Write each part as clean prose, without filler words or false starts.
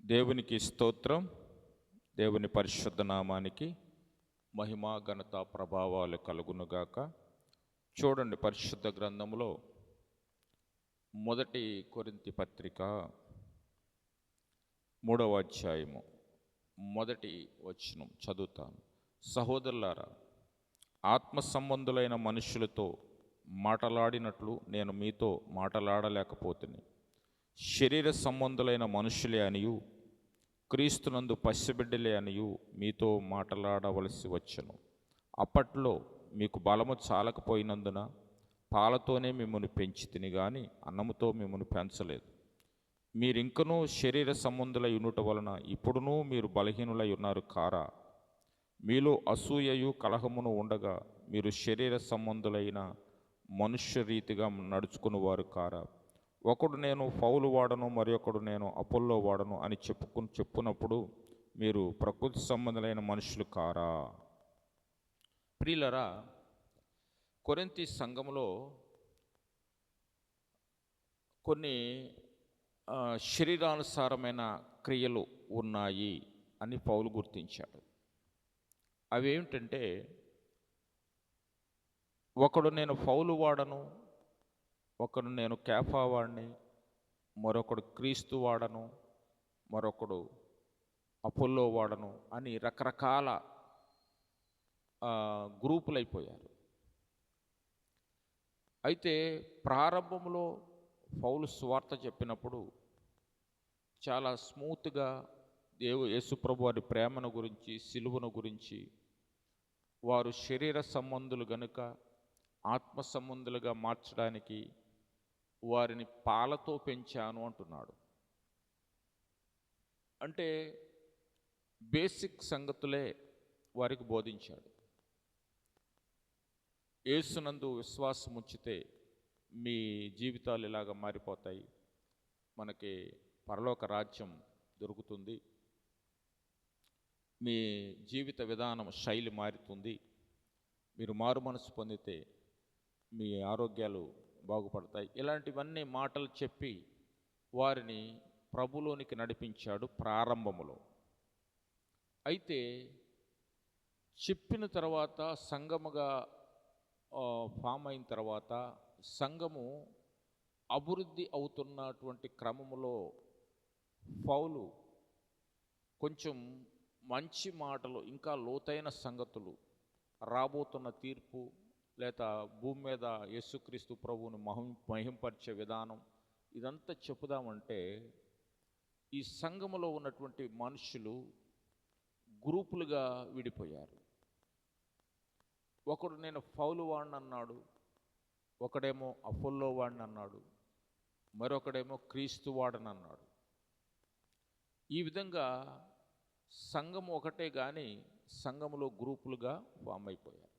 దేవునికి స్తోత్రం. దేవుని పరిశుద్ధ నామానికి మహిమ ఘనత ప్రభావాలు కలుగునుగాక. చూడండి, పరిశుద్ధ గ్రంథంలో మొదటి కొరింథీ పత్రిక 3వ అధ్యాయము మొదటి వచనం చదువుతాను. సహోదరులారా, ఆత్మ సంబంధులైన మనుషులతో మాటలాడినట్లు నేను మీతో మాటలాడలేకపోతుని. శరీర సంబంధులైన మనుషులే అనియు క్రీస్తునందు పసిబిడ్డలే అనియు మీతో మాటలాడవలసి వచ్చెను. అప్పట్లో మీకు బలము చాలకపోయినందున పాలతోనే మిమ్మల్ని పెంచితిని గాని అన్నముతో మిమ్మల్ని పెంచలేదు. మీరింకనూ శరీర సంబంధులై ఉండుట వలన ఇప్పుడునూ మీరు బలహీనులై ఉన్నారు కారా? మీలో అసూయయు కలహమును ఉండగా మీరు శరీర సంబంధులైన మనుష్య రీతిగా నడుచుకునేవారు కారా? ఒకడు నేను పౌలు వాడను, మరి ఒకడు నేను అపోల్లో వాడను అని చెప్పునప్పుడు మీరు ప్రకృతి సంబంధులైన మనుషులు కారా? ప్రియులరా, కొరింథీ సంఘములో కొన్ని శరీరానుసారమైన క్రియలు ఉన్నాయి అని పౌలు గుర్తించాడు. అవి ఏమిటంటే, ఒకడు నేను పౌలు వాడను, ఒకడు నేను కేఫా వాడిని, మరొకడు క్రీస్తు వాడను, మరొకడు అపోల్లో వాడను అని రకరకాల గ్రూపులు అయిపోయారు. అయితే ప్రారంభంలో పౌలు సువార్త చెప్పినప్పుడు చాలా స్మూత్గా యేసుప్రభు వారి ప్రేమను గురించి, సిలువను గురించి, వారు శరీర సంబంధులు గనుక ఆత్మ సంబంధులుగా మార్చడానికి వారిని పాలతో పెంచాను అంటున్నాడు. అంటే బేసిక్ సంగతులే వారికి బోధించాడు. యేసునందు విశ్వాసం ఉంచితే మీ జీవితాలు ఇలాగ మారిపోతాయి, మనకి పరలోక రాజ్యం దొరుకుతుంది, మీ జీవిత విధానం శైలి మారుతుంది, మీరు మారు మనసు పొందితే మీ ఆరోగ్యాలు బాగుపడతాయి. ఇలాంటివన్నీ మాటలు చెప్పి వారిని ప్రభులోనికి నడిపించాడు ప్రారంభములో. అయితే చెప్పిన తర్వాత సంఘముగా ఫామ్ అయిన తర్వాత సంఘము అభివృద్ధి అవుతున్నటువంటి క్రమములో పౌలు కొంచెం మంచి మాటలు, ఇంకా లోతైన సంగతులు, రాబోతున్న తీర్పు, లేదా భూమి మీద యేసుక్రీస్తు ప్రభువును మహింపరిచే విధానం, ఇదంతా చెప్పుదామంటే ఈ సంఘములో ఉన్నటువంటి మనుషులు గ్రూపులుగా విడిపోయారు. ఒకడు నేను పౌలు వాడిని అన్నాడు, ఒకడేమో అపోల్లో వాడిని అన్నాడు, మరొకడేమో క్రీస్తు వాడని అన్నాడు. ఈ విధంగా సంఘము ఒకటే కానీ సంఘములో గ్రూపులుగా ఫామ్ అయిపోయారు.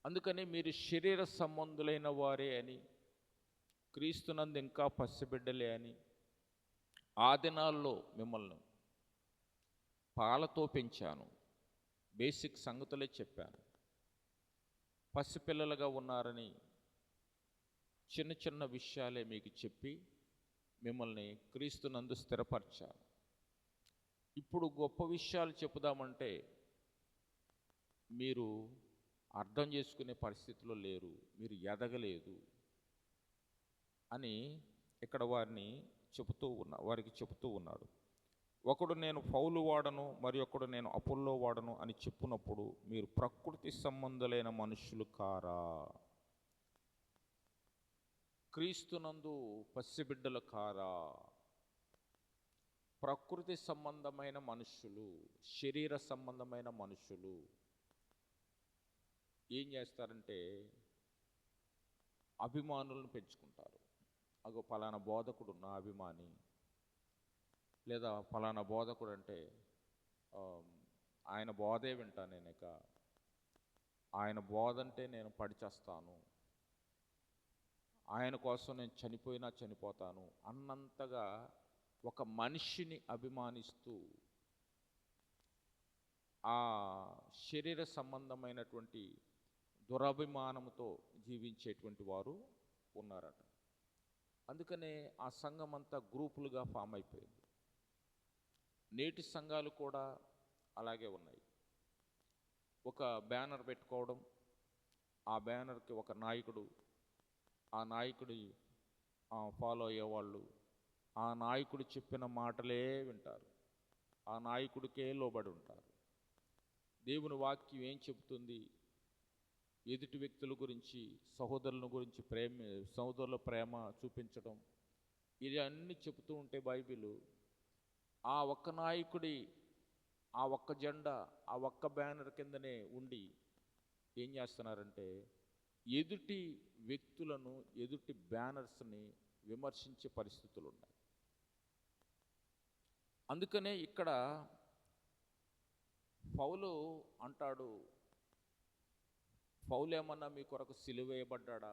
అందుకని మీరు శరీర సంబంధులైన వారే అని, క్రీస్తునందు ఇంకా పసిబిడ్డలే అని, ఆ దినాల్లో మిమ్మల్ని పాలతో పెంచాను, బేసిక్ సంగతులే చెప్పాను. పసిపిల్లలుగా ఉన్నారని చిన్న చిన్న విషయాలే మీకు చెప్పి మిమ్మల్ని క్రీస్తునందు స్థిరపరిచాను. ఇప్పుడు గొప్ప విషయాలు చెప్పుదామంటే మీరు అర్థం చేసుకునే పరిస్థితిలో లేరు, మీరు ఎదగలేదు అని ఇక్కడ వారికి చెబుతూ ఉన్నాడు. ఒకడు నేను పౌలు వాడను, మరి ఒకడు నేను అపోల్లో వాడను అని చెప్పునప్పుడు మీరు ప్రకృతి సంబంధులైన మనుషులు కారా? క్రీస్తునందు పసిబిడ్డలు కారా? ప్రకృతి సంబంధమైన మనుషులు, శరీర సంబంధమైన మనుషులు ఏం చేస్తారంటే అభిమానులను పెంచుకుంటారు. అగో పలానా బోధకుడు నా అభిమాని, లేదా పలానా బోధకుడు అంటే ఆయన బోధే వింటా, నేను ఇక ఆయన బోధ అంటే నేను పడిచేస్తాను, ఆయన కోసం నేను చనిపోయినా చనిపోతాను అన్నంతగా ఒక మనిషిని అభిమానిస్తూ ఆ శరీర సంబంధమైనటువంటి దురభిమానంతో జీవించేటువంటి వారు ఉన్నారట. అందుకనే ఆ సంఘం అంతా గ్రూపులుగా ఫామ్ అయిపోయింది. నేటి సంఘాలు కూడా అలాగే ఉన్నాయి. ఒక బ్యానర్ పెట్టుకోవడం, ఆ బ్యానర్కి ఒక నాయకుడు, ఆ నాయకుడి ఫాలో అయ్యేవాళ్ళు, ఆ నాయకుడు చెప్పిన మాటలే వింటారు, ఆ నాయకుడికే లోబడి ఉంటారు. దేవుని వాక్యం ఏం చెబుతుంది, ఎదుటి వ్యక్తుల గురించి, సహోదరుల గురించి సహోదరుల ప్రేమ చూపించడం, ఇది అన్నీ చెబుతూ ఉంటే బైబిల్ ఆ ఒక్క నాయకుడి, ఆ ఒక్క జెండా, ఆ ఒక్క బ్యానర్ కిందనే ఉండి ఏం చేస్తున్నారంటే ఎదుటి వ్యక్తులను, ఎదుటి బ్యానర్స్ని విమర్శించే పరిస్థితులు ఉన్నాయి. అందుకనే ఇక్కడ పౌలు అంటాడు, పౌలు ఏమన్నా మీ కొరకు సిలువేయబడ్డా,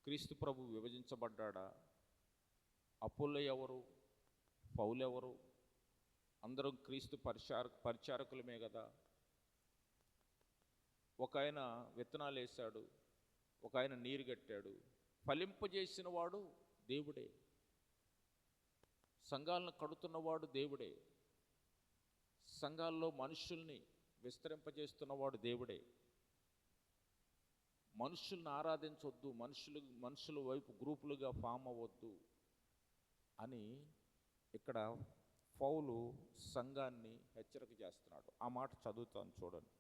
క్రీస్తు ప్రభు విభజించబడ్డా, అపోల్లో ఎవరు, పౌలు ఎవరు, అందరం క్రీస్తు పరిచారకులమే కదా. ఒక ఆయన విత్తనాలు వేశాడు, ఒక ఆయన నీరు కట్టాడు, ఫలింపజేసిన వాడు దేవుడే, సంఘాలను కడుతున్నవాడు దేవుడే, సంఘాల్లో మనుషుల్ని విస్తరింపజేస్తున్నవాడు దేవుడే. మనుషుల్ని ఆరాధించవద్దు, మనుషుల వైపు గ్రూపులుగా ఫామ్ అవ్వద్దు అని ఇక్కడ పౌలు సంఘాన్ని హెచ్చరిక చేస్తున్నాడు. ఆ మాట చదువుతాను చూడండి.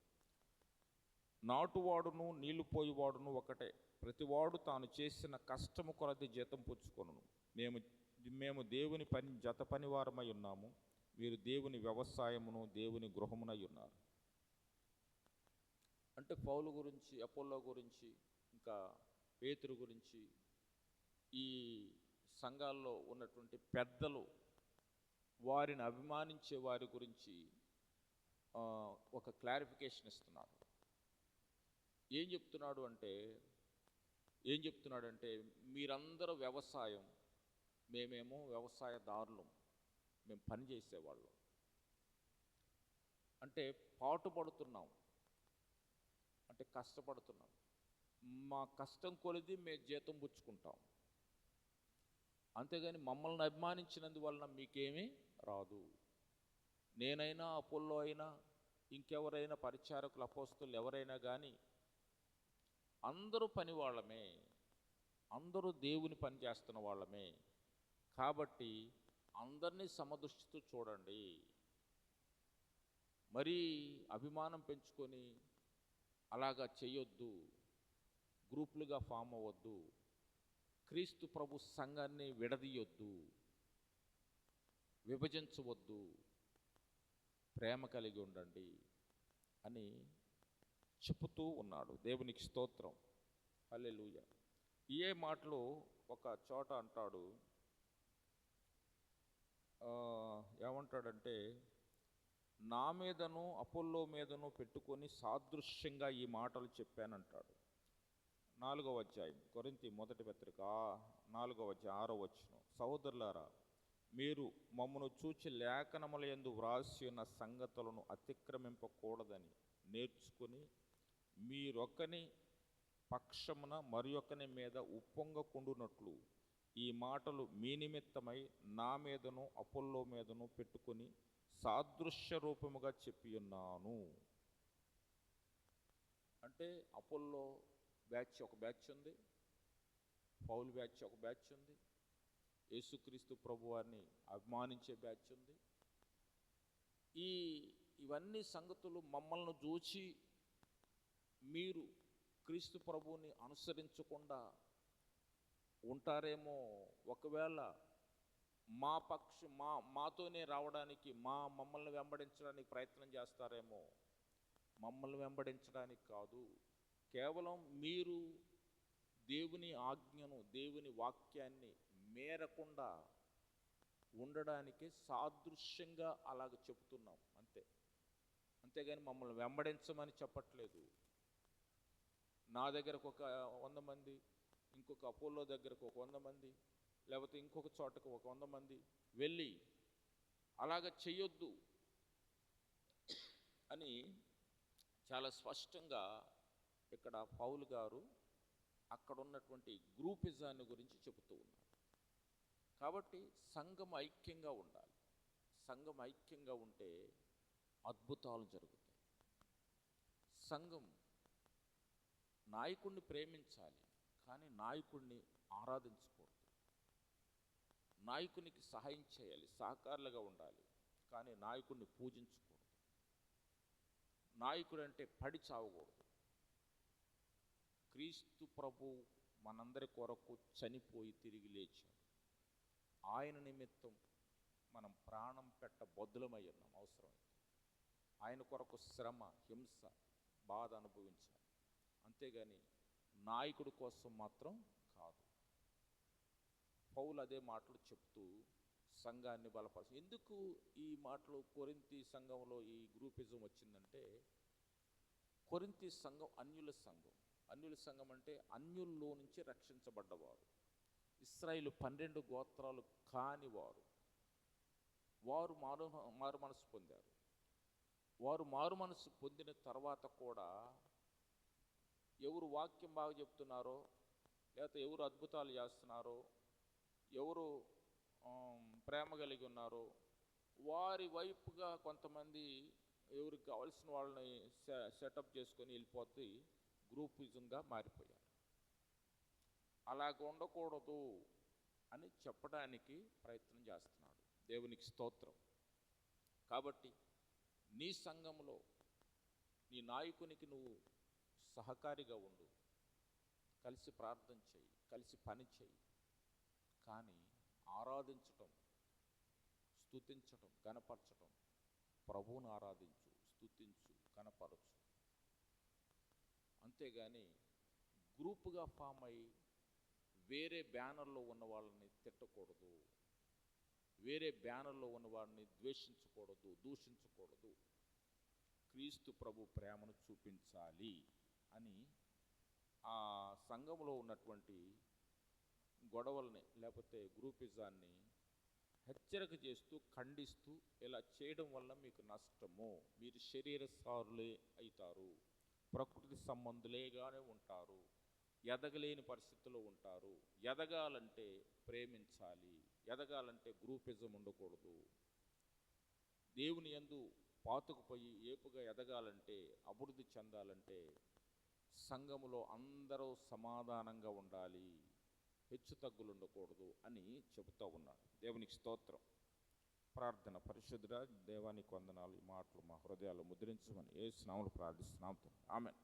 నాటువాడును నీళ్లు పోయేవాడును ఒకటే, ప్రతివాడు తాను చేసిన కష్టము కొలది జీతం పుచ్చుకొనును. మేము దేవుని జత పనివారమై ఉన్నాము, మీరు దేవుని వ్యవసాయమును దేవుని గృహమునై ఉన్నారు. అంటే పౌలు గురించి, అపోల్లో గురించి, ఇంకా పేతురు గురించి, ఈ సంఘాల్లో ఉన్నటువంటి పెద్దలు, వారిని అభిమానించే వారి గురించి ఒక క్లారిఫికేషన్ ఇస్తున్నాడు. ఏం చెప్తున్నాడంటే మీరందరూ వ్యవసాయం, మేమేమో వ్యవసాయదారులు, మేము పని చేసేవాళ్ళం. అంటే పాటుపడుతున్నాం, అంటే కష్టపడుతున్నాం, మా కష్టం కొలిది మేము జీతం పుచ్చుకుంటాం, అంతేగాని మమ్మల్ని అభిమానించినందువలన మీకేమీ రాదు. నేనైనా, అపోల్లో అయినా, ఇంకెవరైనా పరిచారకులు, అపోస్తలులు ఎవరైనా కానీ అందరూ పని వాళ్ళమే, అందరూ దేవుని పని చేస్తున్న వాళ్ళమే. కాబట్టి అందరినీ సమదృష్టితో చూడండి, మరీ అభిమానం పెంచుకొని అలాగా చేయొద్దు, గ్రూపులుగా ఫామ్ అవ్వద్దు, క్రీస్తు ప్రభు సంఘాన్ని విడదీయొద్దు, విభజించవద్దు, ప్రేమ కలిగి ఉండండి అని చెబుతూ ఉన్నాడు. దేవునికి స్తోత్రం, హల్లెలూయా. ఏ మాటలు ఒక చోట అంటాడు, ఏమంటాడంటే నా మీదను అపోల్లో మీదను పెట్టుకొని సాదృశ్యంగా ఈ మాటలు చెప్పానంటాడు. 4వ అధ్యాయం కొరింథీ మొదటి పత్రిక 4వ అధ్యాయం 6వ వచనం. సహోదరులారా, మీరు మమ్మను చూచి లేఖనముల యందు వ్రాసి ఉన్న సంగతులను అతిక్రమింపకూడదని నేర్చుకుని మీరొకని పక్షమున మరి ఒకని మీద ఉప్పొంగకుండునట్లు ఈ మాటలు మీ నిమిత్తమై నా మీదను అపోల్లో మీదను పెట్టుకొని సాదృశ్య రూపముగా చెప్పి ఉన్నాను. అంటే అపోల్లో బ్యాచ్ ఒక బ్యాచ్ ఉంది, పౌలు బ్యాచ్ ఒక బ్యాచ్ ఉంది, యేసుక్రీస్తు ప్రభు వారిని అభిమానించే బ్యాచ్ ఉంది. ఇవన్నీ సంగతులు మమ్మల్ని చూచి మీరు క్రీస్తు ప్రభువుని అనుసరించకుండా ఉంటారేమో, ఒకవేళ మాతోనే రావడానికి, మమ్మల్ని వెంబడించడానికి ప్రయత్నం చేస్తారేమో. మమ్మల్ని వెంబడించడానికి కాదు, కేవలం మీరు దేవుని ఆజ్ఞను, దేవుని వాక్యాన్ని మేరకుండా ఉండడానికి సాదృశ్యంగా అలాగ చెప్తున్నాం అంతే. అంతేగాని మమ్మల్ని వెంబడించమని చెప్పట్లేదు. నా దగ్గరకు ఒక 100 మంది, ఇంకొక అపోల్లో దగ్గరకు ఒక 100 మంది, లేకపోతే ఇంకొక చోటకు ఒక 100 మంది వెళ్ళి అలాగ చెయ్యొద్దు అని చాలా స్పష్టంగా ఇక్కడ పౌలు గారు అక్కడ ఉన్నటువంటి గ్రూపిజాన్ని గురించి చెబుతూ ఉన్నారు. కాబట్టి సంఘం ఐక్యంగా ఉండాలి, సంఘం ఐక్యంగా ఉంటే అద్భుతాలు జరుగుతాయి. సంఘం నాయకుడిని ప్రేమించాలి, కానీ నాయకుడిని ఆరాధించకూడదు. నాయకునికి సహాయం చేయాలి, సహకారులుగా ఉండాలి, కానీ నాయకుడిని పూజించకూడదు. నాయకుడు అంటే పడి చావకూడదు. క్రీస్తు ప్రభు మనందరి కొరకు చనిపోయి తిరిగి లేచాడు. ఆయన నిమిత్తం మనం ప్రాణం పెట్ట బద్దులమై ఉన్నాం. అవసరమైతే ఆయన కొరకు శ్రమ, హింస, బాధ అనుభవించాలి. అంతేగాని నాయకుడి కోసం మాత్రం కాదు. పౌలు అదే మాటలు చెప్తూ సంఘాన్ని బలపరచు. ఎందుకు ఈ మాటలు కొరింథీ సంఘంలో ఈ గ్రూపిజం వచ్చిందంటే, కొరింథీ సంఘం అన్యుల సంఘం. అన్యుల సంఘం అంటే అన్యుల్లో నుంచి రక్షించబడ్డవారు, ఇశ్రాయేలు 12 గోత్రాలు కాని వారు. వారు మారు మనసు పొందారు. వారు మారు మనసు పొందిన తర్వాత కూడా ఎవరు వాక్యం బాగా చెప్తున్నారో, లేకపోతే ఎవరు అద్భుతాలు చేస్తున్నారో, ఎవరు ప్రేమ కలిగి ఉన్నారో వారి వైపుగా కొంతమంది ఎవరికి కావాల్సిన వాళ్ళని సెటప్ చేసుకొని వెళ్ళిపోతే గ్రూపిజంగా మారిపోయారు. అలాగ ఉండకూడదు అని చెప్పడానికి ప్రయత్నం చేస్తున్నాడు. దేవునికి స్తోత్రం. కాబట్టి నీ సంఘంలో నీ నాయకునికి నువ్వు సహకారిగా ఉండు, కలిసి ప్రార్థన చెయ్యి, కలిసి పని చెయ్యి. కానీ ఆరాధించటం, స్తుతించటం, గణపరచటం, ప్రభువును ఆరాధించు, స్తుతించు, గణపరచు. అంతేగాని గ్రూపుగా ఫామ్ అయ్యి వేరే బ్యానర్లో ఉన్న వాళ్ళని తిట్టకూడదు, వేరే బ్యానర్లో ఉన్న వాడిని ద్వేషించకూడదు, దూషించకూడదు. క్రీస్తు ప్రభు ప్రేమను చూపించాలి అని ఆ సంఘంలో ఉన్నటువంటి గొడవల్ని లేకపోతే గ్రూపిజాన్ని హెచ్చరిక చేస్తూ, ఖండిస్తూ, ఇలా చేయడం వల్ల మీకు నష్టము. మీరు శరీరసారులే అవుతారు, ప్రకృతి సంబంధులేగానే ఉంటారు, ఎదగలేని పరిస్థితుల్లో ఉంటారు. ఎదగాలంటే ప్రేమించాలి, ఎదగాలంటే గ్రూపిజం ఉండకూడదు. దేవుని యందు పాతుకుపోయి ఏపుగా ఎదగాలంటే, అభివృద్ధి చెందాలంటే సంఘములో అందరూ సమాధానంగా ఉండాలి, హెచ్చు తగ్గులు ఉండకూడదు అని చెబుతూ ఉన్నాడు. దేవునికి స్తోత్రం. ప్రార్థన. పరిశుద్ధుడా, దేవానికి వందనాలు. ఈ మాటలు మా హృదయాలు ముద్రించమని యేసు నామములో ప్రార్థిస్తున్నాము. ఆమేన్.